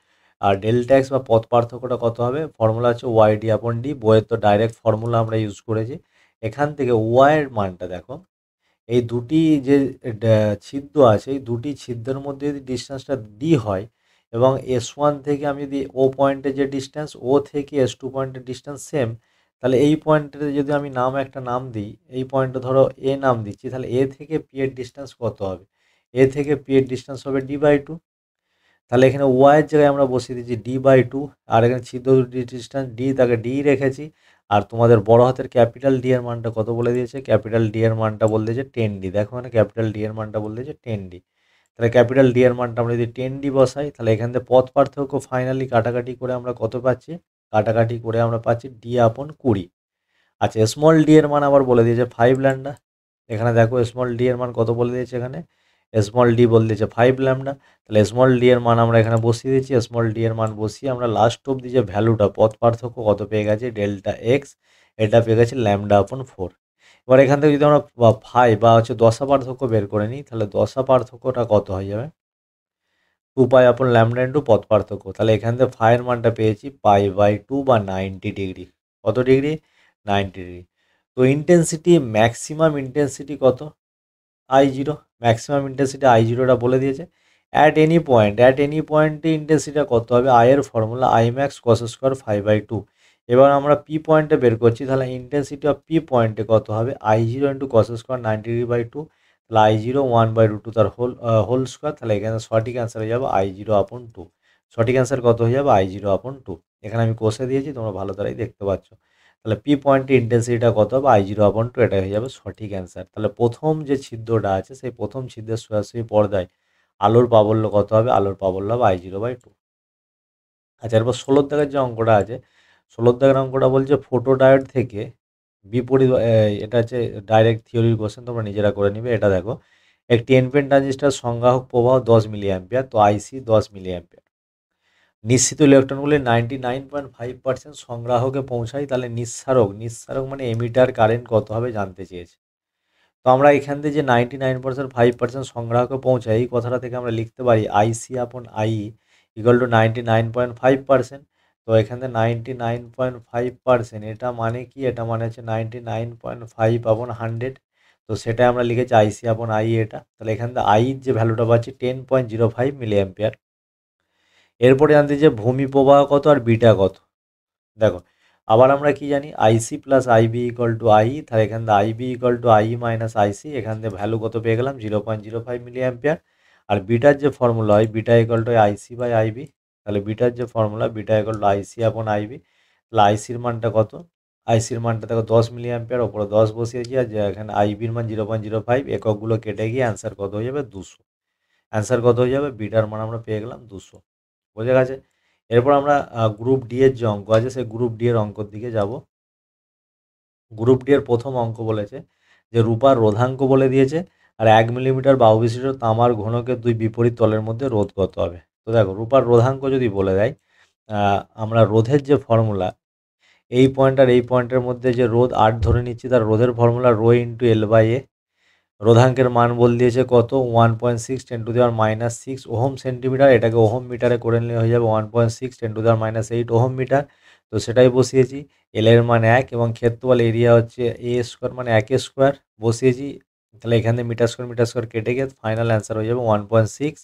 আর ডেল্টা এক্স বা পথ পার্থক্যটা কত হবে, ফর্মুলা হচ্ছে ওয়াই ডি আপন ডি। বইয়ের তো ডাইরেক্ট ফর্মুলা আমরা ইউজ করেছি। এখান থেকে ওয়াইয়ের মানটা দেখো, এই দুটি যে ছিদ্র আছে, এই দুটি ছিদ্রের মধ্যে যদি ডিস্টেন্সটা ডি হয়, এবং S1 থেকে আমি যদি ও পয়েন্টের যে ডিস্টেন্স, ও থেকে S2 পয়েন্টের ডিস্টেন্স সেম, তাহলে এই পয়েন্টের যদি আমি একটা নাম দিই, এই পয়েন্টে ধরো এ নাম দিচ্ছি, তাহলে এ থেকে পি এর ডিস্টেন্স কত হবে, এ থেকে পি এর ডিস্টেন্স হবে D/2। তাহলে এখানে ওয়াইয়ের জায়গায় আমরা বসিয়ে দিচ্ছি D/2, আর এখানে ছিদ্র দুটি ডিস্টেন্স ডি, তাকে ডি রেখেছি। আর তোমাদের বড় হাতের ক্যাপিটাল ডি এর মানটা কত বলে দিয়েছে, ক্যাপিটাল ডি এর মানটা বলে দিয়েছে 10D। দেখো মানে ক্যাপিটাল ডি এর মানটা বলে দিয়েছে 10D। তাহলে ক্যাপিটাল ডি এর মানটা আমরা যদি 10D বসাই, তাহলে এখান থেকে পথ পার্থক্য ফাইনালি কাটাকাটি করে আমরা কত পাচ্ছি, কাটাকাটি করে আমরা পাচ্ছি D/20। আচ্ছা, স্মল ডি এর মান আবার বলে দিয়েছে 5 ল্যামডা। এখানে দেখো স্মল ডি এর মান কত বলে দিয়েছে, এখানে স্মল ডি বলে দিয়েছে 5 ল্যামডা। তাহলে স্মল ডি এর মান আমরা এখানে বসিয়ে দিয়েছি। স্মল ডি এর মান বসিয়ে আমরা লাস্ট অবধি যে ভ্যালুটা, পথ পার্থক্য কত পেয়ে গেছি, ডেল্টা এক্স, এটা পেয়ে গেছি λ/4। এবার এখান থেকে যদি আমরা ফাই বা হচ্ছে দশা পার্থক্য বের করে নিই, তাহলে দশা পার্থক্যটা কত হয়ে যাবে, 2π/λ পথ পার্থক্য। তাহলে এখান থেকে ফাইয়ের মানটা পেয়েছি π/2 বা 90 ডিগ্রি। কত ডিগ্রি, 90 ডিগ্রি। তো ইন্টেন্সিটি, ম্যাক্সিমাম ইন্টেন্সিটি কত, I0। ম্যাক্সিমাম ইন্টেন্সিটি I0টা বলে দিয়েছে। অ্যাট এনি পয়েন্টে ইন্টেন্সিটিটা কত হবে, এর ফর্মুলা Imax cos² 5/2। এবার আমরা পি পয়েন্টে বের করছি, তাহলে ইন্টেন্সিটি অফ পি পয়েন্টে কত হবে, I0 × cos² 90°/2। তাহলে I0 1/√2 তার হোল স্কোয়ার। তাহলে এখানে সঠিক অ্যান্সার হয়ে যাবে I0/2। সঠিক অ্যান্সার কত হয়ে যাবে, I0/2। এখানে আমি কষে দিয়েছি, তোমরা ভালো তারাই দেখতে পাচ্ছ। তাহলে পি পয়েন্টে ইন্টেন্সিটিটা কত হবে, I0/2, এটা হয়ে যাবে সঠিক অ্যান্সার। তাহলে প্রথম যে ছিদ্রটা আছে, সেই প্রথম ছিদ্রের সোজাসুজি পর্দায় আলোর প্রাবল্য কত হবে, আলোর প্রাবল্য হবে I0/2। আচ্ছা, এরপর 16 দাগের যে অঙ্কটা আছে, 16 দাগের অঙ্কটা বলছে ফটোডায়োড থেকে বিপরীত, এটা হচ্ছে ডাইরেক্ট থিওরির কোশ্চেন, তোমরা নিজেরা করে নিবে। এটা দেখো, একটি এনপেন ট্রানজিস্টার সংগ্রাহক প্রবাহ 10 মিলি অ্যাম্পিয়ার, তো আইসি 10 মিলি অ্যাম্পিয়ার। নিশ্চিত ইলেকট্রনগুলি 99.5% সংগ্রাহকে পৌঁছায়, তাহলে নিঃসারক মানে এমিটার কারেন্ট কত হবে জানতে চেয়েছে। তো আমরা এখান থেকে যে 99.5% সংগ্রাহকে পৌঁছায়, এই কথাটা থেকে আমরা লিখতে পারি IC/I = 99.5%। তো এখানে 99.5%, এটা মানে কি, এটা মানে হচ্ছে 99.5/100। তো সেটা আমরা লিখেছি IC/I এটা। তাহলে এখান থেকে I যে ভ্যালুটা পাচ্ছি 10.05 মিলি অ্যাম্পিয়ার। এরপরে জানতে যে ভূমি প্রবাহ কত আর বিটা কত। দেখো আবার আমরা কি জানি, IC + IB = I। তাহলে এখান থেকে IB = I - IC, এখান থেকে ভ্যালু কত পেয়ে গেলাম, 0.05 মিলি অ্যাম্পিয়ার। আর বিটার যে ফর্মুলা হয় beta equal to IC by IB, তাহলে বিটার যে formula beta equal to IC upon IB, তাহলে আইসির মানটা কত, আইসির মানটা দেখো 10 মিলি অ্যাম্পিয়ার, ওপরে 10 বসিয়েছি, আর যে এখানে আইবির মান 0.05, এককগুলো কেটে গিয়ে অ্যান্সার কত হয়ে যাবে 200। অ্যান্সার কত হয়ে যাবে, বিটার মান আমরা পেয়ে গেলাম 200। বোঝা গেছে? এরপর আমরা গ্রুপ ডি এর যে অঙ্ক আছে সেই গ্রুপ ডি এর অঙ্কর দিকে যাব। গ্রুপ ডি এর প্রথম অঙ্ক বলেছে যে রূপার রোধাঙ্ক বলে দিয়েছে, আর 1 মিলিমিটার বাহু বিশিষ্ট তামার ঘনকের দুই বিপরীত তলের মধ্যে রোধ কত হবে। তো দেখো রূপার রোধাঙ্ক যদি বলে দেয়, আমরা রোধের যে ফর্মুলা, এই পয়েন্ট আর এই পয়েন্টের মধ্যে যে রোধ 8 ধরে নিচ্ছি, তার রোধের formula rho into L by A. রোধাঙ্কের মান বল দিয়েছে কত, 1.6 10⁻⁻6 ওহম সেন্টিমিটার, এটাকে ওহম মিটারে করে নিলে হয়ে যাবে 1.6 10⁻8 ওহম মিটার। তো সেটাই বসিয়েছি। এল এর মান 1 এবং ক্ষেত্রফল এরিয়া হচ্ছে এ স্কোয়ার মানে 1 স্কোয়ার বসিয়েছি। তাহলে এখান থেকে মিটার স্কোয়ার কেটে গিয়ে ফাইনাল অ্যান্সার হয়ে যাবে 1.6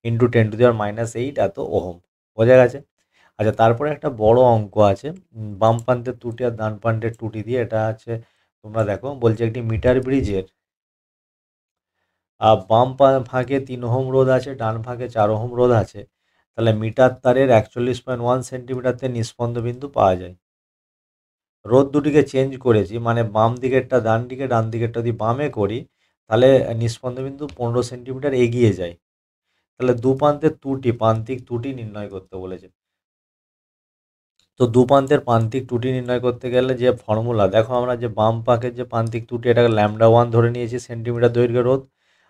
ইন্টু 10⁻8 এত ওহম। বোঝা গেছে? আচ্ছা, তারপরে একটা বড় অঙ্ক আছে, বাম প্রান্তের ত্রুটি আর ডান প্রান্তের ত্রুটি দিয়ে। এটা আছে, তোমরা দেখো বলছে একটি মিটার ব্রিজের বাম ফাঁকে 3 ওহম রোধ আছে, ডান ফাঁকে 4 ওহম রোধ আছে, তাহলে মিটার তারের 41.1 সেন্টিমিটারতে নিস্পন্দ বিন্দু পাওয়া যায়। রোধ দুটিকে চেঞ্জ করেছি, মানে বাম দিকেরটা ডান দিকে, ডান দিকেরটা যদি বামে করি, তাহলে নিস্পন্দ বিন্দু 15 সেন্টিমিটার এগিয়ে যায়। তাহলে দু প্রান্তের ত্রুটি, প্রান্তিক ত্রুটি নির্ণয় করতে বলেছে। তো দু প্রান্তের প্রান্তিক ত্রুটি নির্ণয় করতে গেলে যে ফর্মুলা, দেখো আমরা যে বাম পাকের যে প্রান্তিক ত্রুটি, এটাকে λ1 ধরে নিয়েছি সেন্টিমিটার দৈর্ঘ্যের রোধ,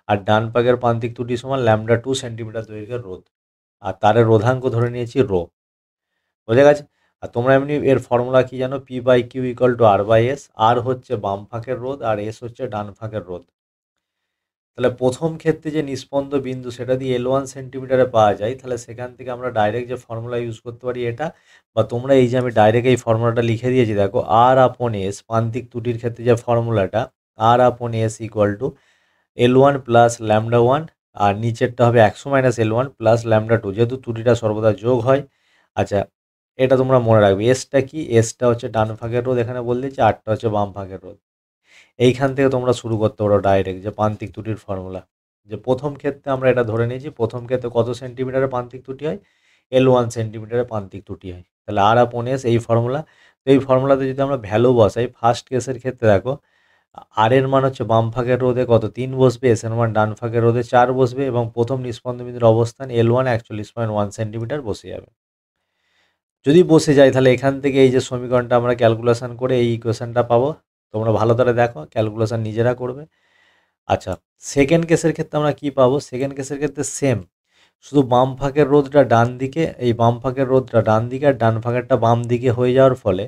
আর ডান পাকের প্রান্তিক ত্রুটি সমান λ2 সেন্টিমিটার দৈর্ঘ্যের রোধ, আর তারের রোধাঙ্ক ধরে নিয়েছি রো। বোঝা গেছে? আর তোমরা এমনি এর ফর্মুলা কি জানো, P by Q equal to R by S. আর হচ্ছে বাম ফাঁকের রোধ আর এস হচ্ছে ডান ফাঁকের রোধ। তাহলে প্রথম ক্ষেত্রে যে নিস্পন্দ বিন্দু সেটা দিয়ে L1 সেন্টিমিটারে পাওয়া যায়, তাহলে সেখান থেকে আমরা ডাইরেক্ট যে ফর্মুলা ইউজ করতে পারি এটা, বা তোমরা এই যে আমি ডাইরেক্ট এই ফর্মুলাটা লিখে দিয়েছি দেখো, আর আপন এস প্রান্তিক ত্রুটির ক্ষেত্রে যে ফর্মুলাটা, আর আপন S equal to L1 plus λ1, আর নিচেরটা হবে 100 মাইনাস L1 প্লাস λ2, যেহেতু ত্রুটিটা সর্বদা যোগ হয়। আচ্ছা, এটা তোমরা মনে রাখবে। এসটা কি, এসটা হচ্ছে ডান ফাঁকের রোধ এখানে বলে দিচ্ছি, আরটা হচ্ছে বাম ফাঁকের রোধ। এইখান থেকে তোমরা শুরু করতে পারো ডাইরেক্ট যে প্রান্তিক ত্রুটির ফর্মুলা। যে প্রথম ক্ষেত্রে আমরা এটা ধরে নিয়েছি, প্রথম ক্ষেত্রে কত সেন্টিমিটারের প্রান্তিক ত্রুটি হয়, L1 সেন্টিমিটারের প্রান্তিক ত্রুটি হয়। তাহলে আর আপন এস এই ফর্মুলা। তো এই ফর্মুলাতে যদি আমরা ভ্যালু বসাই, ফার্স্ট কেসের ক্ষেত্রে দেখো আর এর মান হচ্ছে বাম ফাঁকের রোধে কত 3 বসবে, এস এর মান ডান ফাঁকের রোধে 4 বসবে, এবং প্রথম নিস্পন্দ বিন্দুর অবস্থান L1 41.1 সেন্টিমিটার বসে যাবে। যদি বসে যায় তাহলে এখান থেকে এই যে সমীকরণটা আমরা ক্যালকুলেশন করে এই ইকুয়েশনটা পাবো। তোমরা ভালো করে দেখো, ক্যালকুলেশন নিজেরা করবে। আচ্ছা, সেকেন্ড কেসের ক্ষেত্রে আমরা কি পাবো, সেকেন্ড কেসের ক্ষেত্রে সেম, শুধু বাম ফাঁকের রোধটা ডান দিকে, এই বাম ফাঁকের রোধটা ডান দিকে আর ডান ফাঁকেরটা বাম দিকে হয়ে যাওয়ার ফলে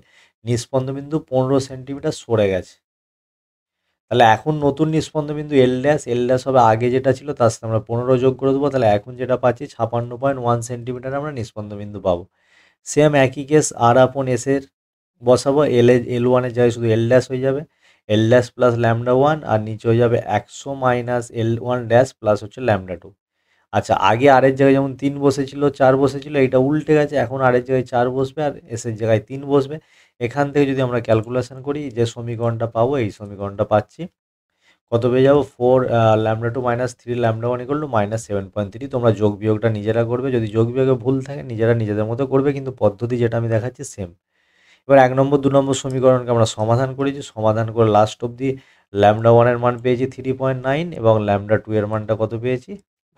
নিস্পন্দ বিন্দু 15 সেন্টিমিটার সরে গেছে। তাহলে এখন নতুন নিস্পন্দ বিন্দু এল ড্যাশ হবে আগে যেটা ছিল তার সাথে আমরা 15 যোগ করে দেবো, তাহলে এখন যেটা পাচ্ছি 56.1 সেন্টিমিটার আমরা নিস্পন্দ বিন্দু পাবো। সেম একই কেস আর আপন এসের বসাবো, L1 জায়গায় শুধু L' হয়ে যাবে, L' প্লাস λ1, আর নিচে হয়ে যাবে 100 মাইনাস L1' প্লাস হচ্ছে λ2। আচ্ছা, আগে আরের জায়গায় যেমন 3 বসেছিল 4 বসেছিল, এইটা উল্টে গেছে, এখন আরের জায়গায় 4 বসবে আর এসের জায়গায় 3 বসবে। এখান থেকে যদি আমরা ক্যালকুলেশন করি, যে সমীকরণটা পাবো এই সমীকরণটা পাচ্ছি, কত পেয়ে যাবো, 4 λ2 মাইনাস 3 λ1 ইকুয়াল টু মাইনাস 7.3। তোমরা যোগ বিয়োগটা নিজেরা করবে, যদি যোগ বিয়োগে ভুল থাকে নিজেরা নিজেদের মতো করবে, কিন্তু পদ্ধতি যেটা আমি দেখাচ্ছি সেম। এবার 1 নম্বর 2 নম্বর সমীকরণকে আমরা সমাধান করেছি, সমাধান করে লাস্ট অবধি λ1 এর মান পেয়েছি 3.9 এবং λ2 এর মানটা কত পেয়েছি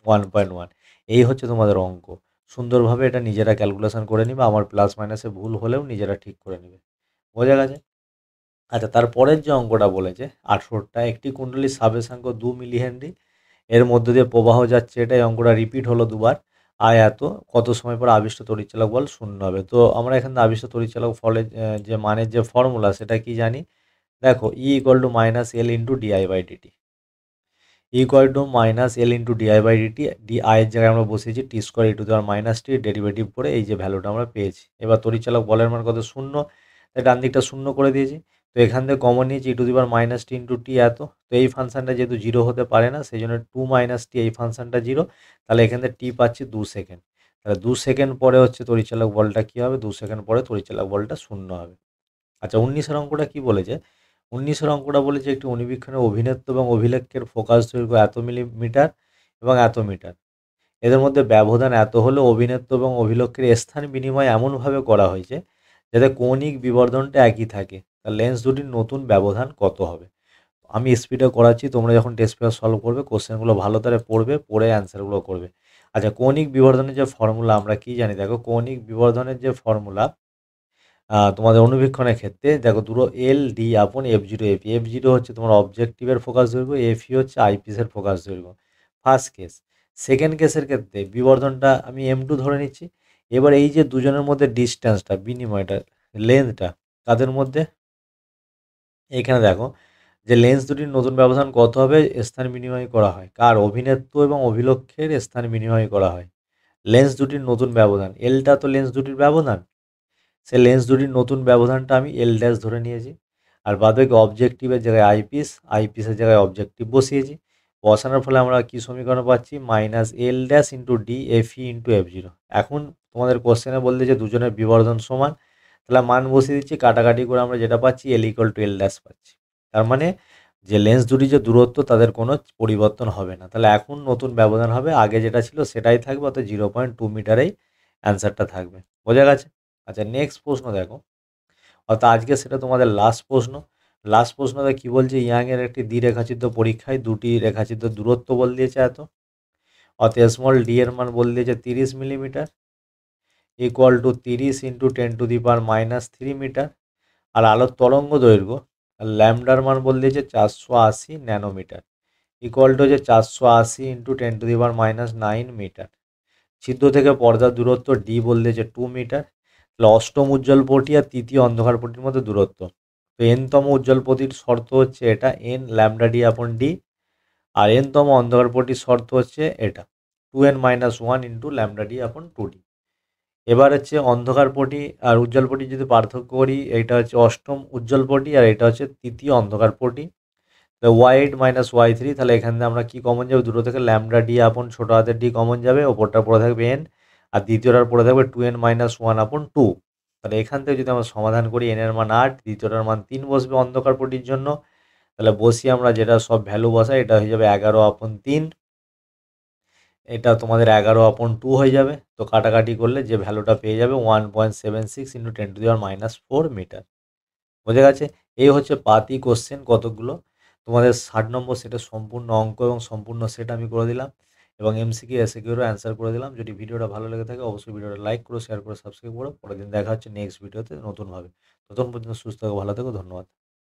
1.1। এই হচ্ছে তোমাদের অঙ্ক। সুন্দরভাবে এটা নিজেরা ক্যালকুলেশন করে নিবে, আমার প্লাস মাইনাসে ভুল হলেও নিজেরা ঠিক করে নেবে। বোঝা গেছে? আচ্ছা, তারপরের যে অঙ্কটা বলেছে 18টা, একটি কুণ্ডলীর সাবেশাঙ্ক 2 মিলি হেনরি, এর মধ্য দিয়ে প্রবাহ যাচ্ছে, এটাই অঙ্কটা রিপিট হলো দুবার। এত কত সময় পর আবিষ্ট তড়িৎচালক বল শূন্য হবে। তো আমরা এখানে আবিষ্ট তড়িৎচালক ফলের যে মানের যে ফর্মুলা সেটা কি জানি, দেখো E equal to minus L into di by dt, equal to minus L into di by dt. D I এর জায়গায় আমরা বসিয়েছি টি স্কোয়ার ই টু দেওয়ার মাইনাস টি, ডেরিভেটিভ করে এই যে ভ্যালুটা আমরা পেয়েছি। এবার তড়িৎচালক বলের মান কত, শূন্য, তাই ডান দিকটা শূন্য করে দিয়েছি। তো এখান থেকে কমন নিয়েছি e to the power minus t into t এত। তো এই ফাংশনটা যেহেতু জিরো হতে পারে না, সেই জন্য 2 মাইনাস টি, এই ফাংশনটা জিরো, তাহলে এখান থেকে টি পাচ্ছি 2 সেকেন্ড। তাহলে 2 সেকেন্ড পরে হচ্ছে তড়িৎচালক বলটা কী হবে, 2 সেকেন্ড পরে তড়িৎচালক বলটা শূন্য হবে। আচ্ছা, 19-এর অঙ্কটা কী বলেছে, 19-এর অঙ্কটা বলেছে একটি অণুবীক্ষণের অভিনেত্র এবং অভিলেখের ফোকাস দৈর্ঘ্য এত মিলিমিটার এবং এত মিটার। এদের মধ্যে ব্যবধান এত হলেও অভিনেত্র এবং অভিলক্ষের স্থান বিনিময় এমনভাবে করা হয়েছে যাতে কৌণিক বিবর্ধনটা একই থাকে। তা লেন্স দুটির নতুন ব্যবধান কত হবে? আমি স্পিডে করাচ্ছি, তোমরা যখন টেস্ট পেপার সলভ করবে কোশ্চেনগুলো ভালো করে পড়বে, পড়ে অ্যান্সারগুলো করবে। আচ্ছা, কৌণিক বিবর্ধনের যে ফর্মুলা আমরা কি জানি দেখো, কৌণিক বিবর্ধনের যে ফর্মুলা তোমাদের অনুবীক্ষণের ক্ষেত্রে দেখো দুটো এল ডি আপন F zero F, F zero হচ্ছে তোমার অবজেক্টিভের ফোকাস দৈর্ঘ্য, এফই হচ্ছে আইপিসের ফোকাস দৈর্ঘ্য। First case. সেকেন্ড কেসের ক্ষেত্রে বিবর্ধনটা আমি এম টু ধরে নিচ্ছি। এবার এই যে দুজনের মধ্যে ডিস্টেন্সটা, বিনিময়টা, লেন্থটা, তাদের মধ্যে এখানে দেখো যে লেন্স দুটির নতুন ব্যবধান কত হবে স্থান বিনিময় করা হয় কার? অভিনেত্র এবং অভিলক্ষের স্থান বিনিময় করা হয় লেন্স দুটির নতুন ব্যবধান। এলটা তো লেন্স দুটির ব্যবধান, সে লেন্স দুটির নতুন ব্যবধানটা আমি এল ড্যাশ ধরে নিয়েছি। আর বাদবাকি অবজেক্টিভের জায়গায় আইপিস, আইপিসের জায়গায় অবজেক্টিভ বসিয়েছি। বসানোর ফলে আমরা কি সমীকরণ পাচ্ছি? Minus L dash into D F E into F zero. এখন তোমাদের কোশ্চেনে বলতে যে দুজনের বিবর্ধন সমান, তাহলে মান বসিয়ে দিচ্ছি, কাটাকাটি করে আমরা যেটা পাচ্ছি L equal to L dash পাচ্ছি। তার মানে যে লেন্স দুটি যে দূরত্ব তাদের কোনো পরিবর্তন হবে না। তাহলে এখন নতুন ব্যবধান হবে, আগে যেটা ছিল সেটাই থাকবে, অর্থাৎ 0.2 মিটারেই অ্যান্সারটা থাকবে। বোঝা গেছে? আচ্ছা, নেক্সট প্রশ্ন দেখো, অর্থাৎ আজকে সেটা তোমাদের লাস্ট প্রশ্ন। লাস্ট প্রশ্নটা কি বলছে? ইয়াংয়ের একটি দ্বিরেখাচিত্র পরীক্ষায় দুটি রেখাচিত্র দূরত্ব বল দিয়েছে এত, অর্থাৎ স্মল ডি এর মান বল দিয়েছে 30 মিলিমিটার, ইকুয়াল টু 30 × 10⁻³ মিটার। আর আলোর তরঙ্গ দৈর্ঘ্য ল্যামডার মান বল দিয়েছে 480 ন্যানোমিটার, ইকুয়াল টু হচ্ছে 480 × 10⁻৯ মিটার। ছিদ্র থেকে পর্দার দূরত্ব ডি বল দিয়েছে 2 মিটার। তাহলে অষ্টম উজ্জ্বল পটি আর তৃতীয় অন্ধকার পটির মধ্যে দূরত্ব, তো এনতম উজ্জ্বল পটির শর্ত হচ্ছে এটা এন ল্যামডা ডি আপন ডি, আর এনতম অন্ধকার পটির শর্ত হচ্ছে এটা 2n-1 ইন্টু ল্যামডা ডি আপন 2d। এবার হচ্ছে অন্ধকার পটি আর উজ্জ্বল পটি যদি পার্থক্য করি, এটা হচ্ছে অষ্টম উজ্জ্বল পটি আর এটা হচ্ছে তৃতীয় অন্ধকার পটি। y8 - y3, তাহলে এখান থেকে আমরা কি কমন যাবে? দুটো থেকে ল্যামডা ডি আপন ছোটো হাতের ডি কমন যাবে, ওপরটা পড়ে থাকবে এন, আর দ্বিতীয়টার পড়ে থাকবে 2n-1 আপন 2। তাহলে এখান থেকে যদি আমরা সমাধান করি, এন এর মান 8, দ্বিতীয়টার মান 3 বসবে অন্ধকার পটির জন্য। তাহলে বসিয়ে আমরা যেটা সব ভ্যালু বসাই, এটা হয়ে যাবে 11/3, এটা তোমাদের 11/2 হয়ে যাবে। তো কাটাকাটি করলে যে ভ্যালুটা পেয়ে যাবে 1.76 × 10⁻⁴ মিটার। বোঝা গেছে? এই হচ্ছে পাতি কোশ্চেন কতগুলো। তোমাদের 60 নম্বর সেটের সম্পূর্ণ অঙ্ক এবং সম্পূর্ণ সেট আমি করে দিলাম, এবং এমসিকিউ এসএকিউরও অ্যান্সার করে দিলাম। যদি ভিডিওটা ভালো লেগে থাকে অবশ্যই ভিডিওটা লাইক করো, শেয়ার করো, সাবস্ক্রাইব করো। পরের দিন দেখা হচ্ছে নেক্সট ভিডিওতে নতুনভাবে। ততক্ষণ পর্যন্ত সুস্থ থাকো, ভালো থেকো, ধন্যবাদ।